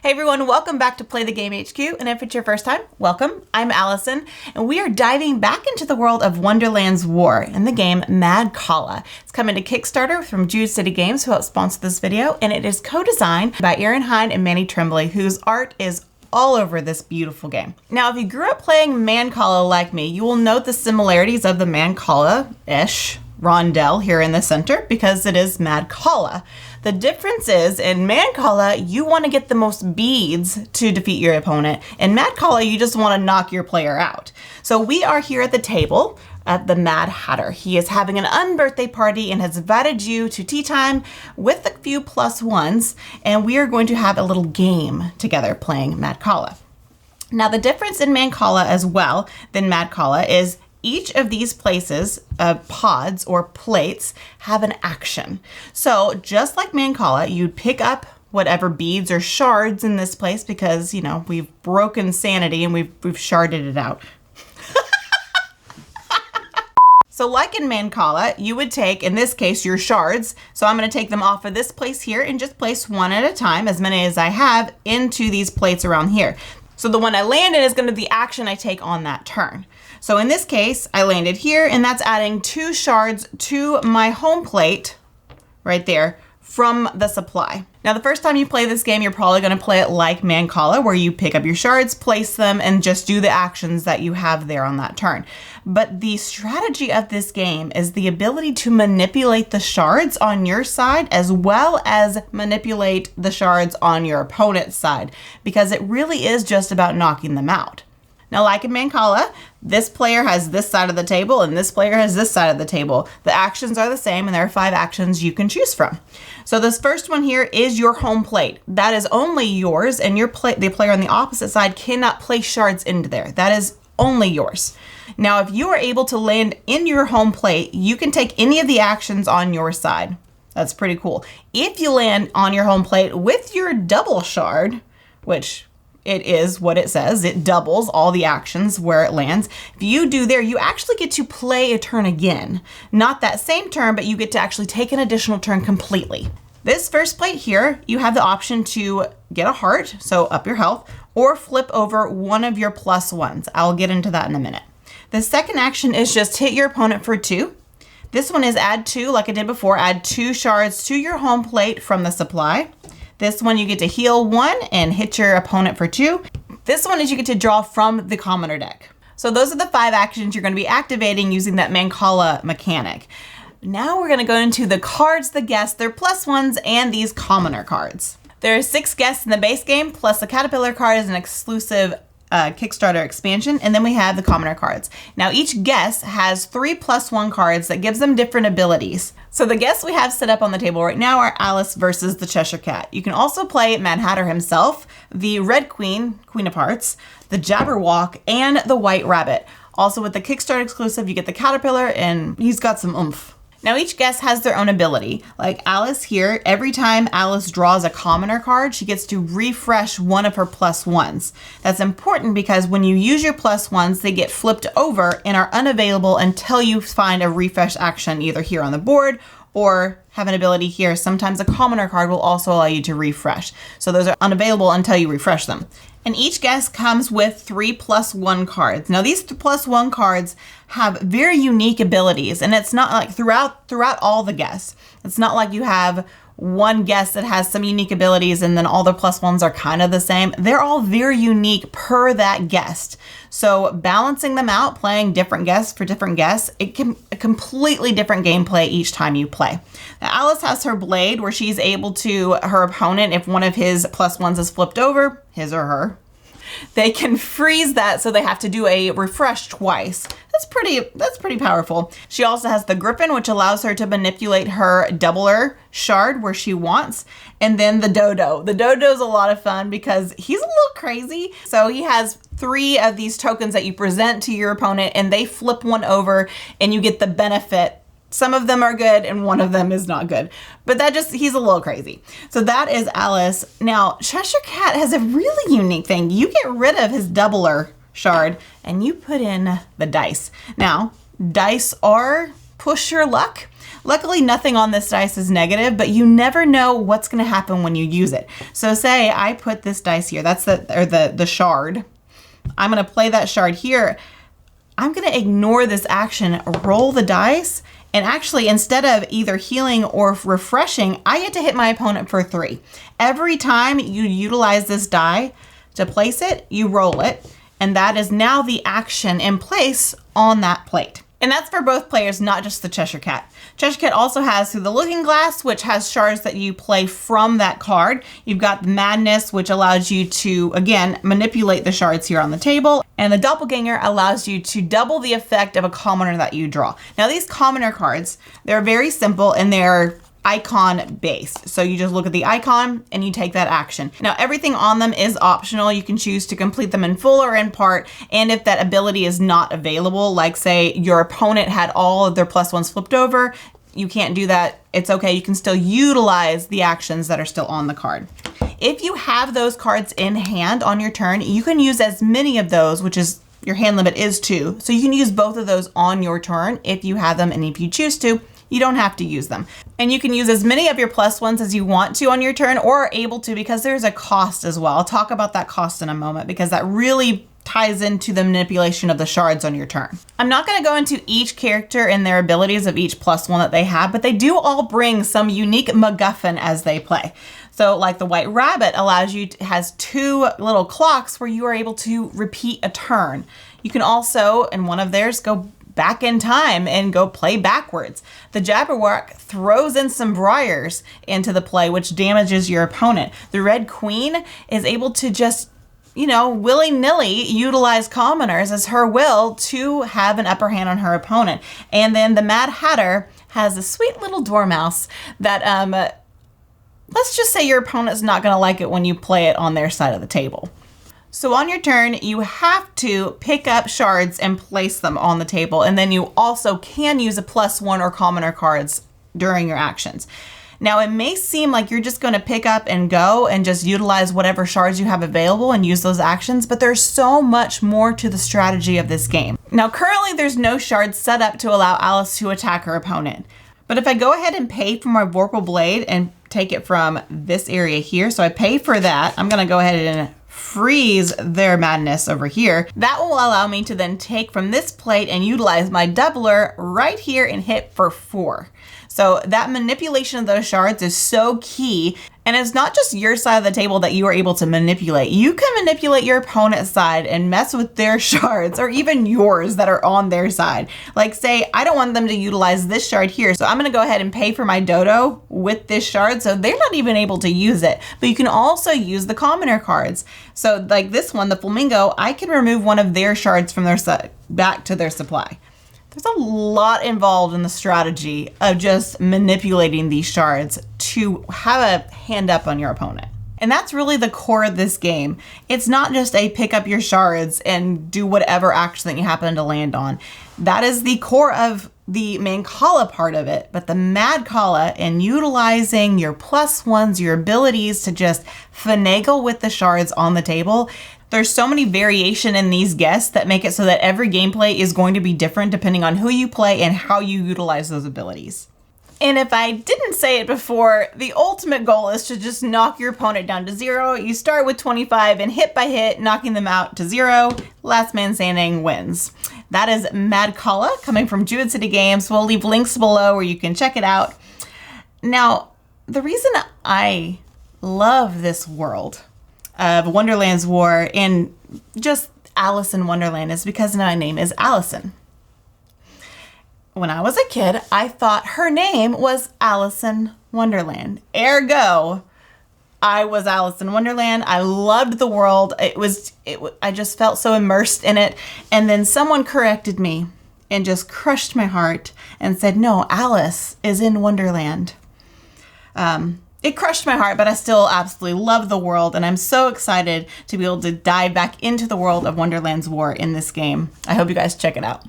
Hey everyone, welcome back to Play the Game HQ, and if it's your first time, welcome. I'm Allison, and we are diving back into the world of Wonderlands War in the game Madcala. It's coming to Kickstarter from Druid City Games, who helped sponsor this video, and it is co-designed by Hein and Manny, Trembly, whose art is all over this beautiful game. Now, if you grew up playing Mancala like me, you will note the similarities of the Mancala-ish rondel here in the center because it is Madcala. The difference is in Mancala, you want to get the most beads to defeat your opponent. In Madcala, you just want to knock your player out. So we are here at the table at the Mad Hatter. He is having an unbirthday party and has invited you to tea time with a few plus ones, and we are going to have a little game together playing Madcala. Now, the difference in Mancala as well than Madcala is each of these places, pods or plates, have an action. So just like Mancala, you'd pick up whatever beads or shards in this place because, you know, we've broken sanity and we've sharded it out. So like in Mancala, you would take, in this case, your shards. So I'm going to take them off of this place here and just place one at a time, as many as I have, into these plates around here. So the one I landed is going to be the action I take on that turn. So in this case, I landed here, and that's adding 2 shards to my home plate right there from the supply. Now, the first time you play this game, you're probably going to play it like Mancala, where you pick up your shards, place them, and just do the actions that you have there on that turn. But the strategy of this game is the ability to manipulate the shards on your side as well as manipulate the shards on your opponent's side, because it really is just about knocking them out. Now, like in Mancala, this player has this side of the table and this player has this side of the table. The actions are the same and there are 5 actions you can choose from. So this first one here is your home plate. That is only yours, and the player on the opposite side cannot place shards into there. That is only yours. Now, if you are able to land in your home plate, you can take any of the actions on your side. That's pretty cool. If you land on your home plate with your double shard, which it is what it says, it doubles all the actions where it lands. If you do there, you actually get to play a turn again. Not that same turn, but you get to actually take an additional turn completely. This first plate here, you have the option to get a heart, so up your health, or flip over one of your plus ones. I'll get into that in a minute. The second action is just hit your opponent for 2. This one is add 2, like I did before, add 2 shards to your home plate from the supply. This one you get to heal 1 and hit your opponent for 2. This one is you get to draw from the commoner deck. So those are the 5 actions you're going to be activating using that Mancala mechanic. Now we're going to go into the cards, the guests, their plus ones, and these commoner cards. There are 6 guests in the base game, plus the caterpillar card is an exclusive Kickstarter expansion, and then we have the commoner cards. Now each guest has 3 plus 1 cards that gives them different abilities. So the guests we have set up on the table right now are Alice versus the Cheshire Cat. You can also play Mad Hatter himself, the Red Queen, Queen of Hearts, the Jabberwock, and the White Rabbit. Also with the Kickstarter exclusive, you get the caterpillar, and he's got some oomph. Now each guest has their own ability. Like Alice here, every time Alice draws a commoner card, she gets to refresh one of her plus ones. That's important because when you use your plus ones, they get flipped over and are unavailable until you find a refresh action either here on the board or have an ability here. Sometimes a commoner card will also allow you to refresh. So those are unavailable until you refresh them. And each guest comes with 3 plus 1 cards. Now these plus 1 cards have very unique abilities, and it's not like throughout all the guests. It's not like you have one guest that has some unique abilities and then all the plus ones are kind of the same. They're all very unique per that guest. So balancing them out, playing different guests for different guests, it can a completely different gameplay each time you play. Now, Alice has her blade where she's able to, her opponent, if one of his plus ones is flipped over, his or her, they can freeze that, so they have to do a refresh twice. That's pretty powerful. She also has the Griffin, which allows her to manipulate her doubler shard where she wants. And then the Dodo. The Dodo's a lot of fun because he's a little crazy. So he has 3 of these tokens that you present to your opponent, and they flip one over and you get the benefit. Some of them are good and one of them is not good, but he's a little crazy. So that is Alice. Now, Cheshire Cat has a really unique thing. You get rid of his doubler shard and you put in the dice. Now, dice are push your luck. Luckily, nothing on this dice is negative, but you never know what's going to happen when you use it. So say I put this dice here, that's the shard. I'm going to play that shard here. I'm going to ignore this action, roll the dice, and actually instead of either healing or refreshing, I get to hit my opponent for 3. Every time you utilize this die to place it, you roll it, and that is now the action in place on that plate. And that's for both players, not just the Cheshire Cat. Cheshire Cat also has Through the Looking Glass, which has shards that you play from that card. You've got Madness, which allows you to, again, manipulate the shards here on the table. And the Doppelganger allows you to double the effect of a commoner that you draw. Now, these commoner cards, they're very simple and they're icon based. So you just look at the icon and you take that action. Now everything on them is optional. You can choose to complete them in full or in part. And if that ability is not available, like say your opponent had all of their +1s flipped over, you can't do that. It's okay. You can still utilize the actions that are still on the card. If you have those cards in hand on your turn, you can use as many of those, which is your hand limit is 2. So you can use both of those on your turn if you have them, and if you choose to, you don't have to use them. And you can use as many of your +1s as you want to on your turn, or are able to, because there's a cost as well. I'll talk about that cost in a moment, because that really ties into the manipulation of the shards on your turn. I'm not going to go into each character and their abilities of each +1 that they have, but they do all bring some unique MacGuffin as they play. So like the White Rabbit allows you to, has 2 little clocks where you are able to repeat a turn. You can also, in one of theirs, go back in time and go play backwards. The Jabberwock throws in some briars into the play, which damages your opponent. The Red Queen is able to just, you know, willy-nilly utilize commoners as her will to have an upper hand on her opponent. And then the Mad Hatter has a sweet little dormouse that, let's just say your opponent's not going to like it when you play it on their side of the table. So on your turn, you have to pick up shards and place them on the table. And then you also can use a +1 or commoner cards during your actions. Now, it may seem like you're just going to pick up and go and just utilize whatever shards you have available and use those actions, but there's so much more to the strategy of this game. Now, currently there's no shards set up to allow Alice to attack her opponent. But if I go ahead and pay for my Vorpal Blade and take it from this area here, so I pay for that, I'm going to go ahead and freeze their madness over here. That will allow me to then take from this plate and utilize my doubler right here and hit for 4. So that manipulation of those shards is so key. And it's not just your side of the table that you are able to manipulate. You can manipulate your opponent's side and mess with their shards, or even yours that are on their side. Like say, I don't want them to utilize this shard here, so I'm gonna go ahead and pay for my dodo with this shard, so they're not even able to use it. But you can also use the commoner cards. So like this one, the flamingo, I can remove one of their shards from their side back to their supply. There's a lot involved in the strategy of just manipulating these shards to have a hand up on your opponent. And that's really the core of this game. It's not just a pick up your shards and do whatever action that you happen to land on. That is the core of the Mancala part of it. But the Madcala and utilizing your +1s, your abilities to just finagle with the shards on the table, there's so many variation in these guests that make it so that every gameplay is going to be different depending on who you play and how you utilize those abilities. And if I didn't say it before, the ultimate goal is to just knock your opponent down to 0. You start with 25 and hit by hit, knocking them out to 0. Last man standing wins. That is Madcala coming from Druid City Games. We'll leave links below where you can check it out. Now, the reason I love this world of Wonderlands War and just Alice in Wonderland is because my name is Allison. When I was a kid, I thought her name was Alice in Wonderland. Ergo, I was Alice in Wonderland. I loved the world. I just felt so immersed in it. And then someone corrected me and just crushed my heart and said, no, Alice is in Wonderland. It crushed my heart, but I still absolutely love the world, and I'm so excited to be able to dive back into the world of Wonderlands War in this game. I hope you guys check it out.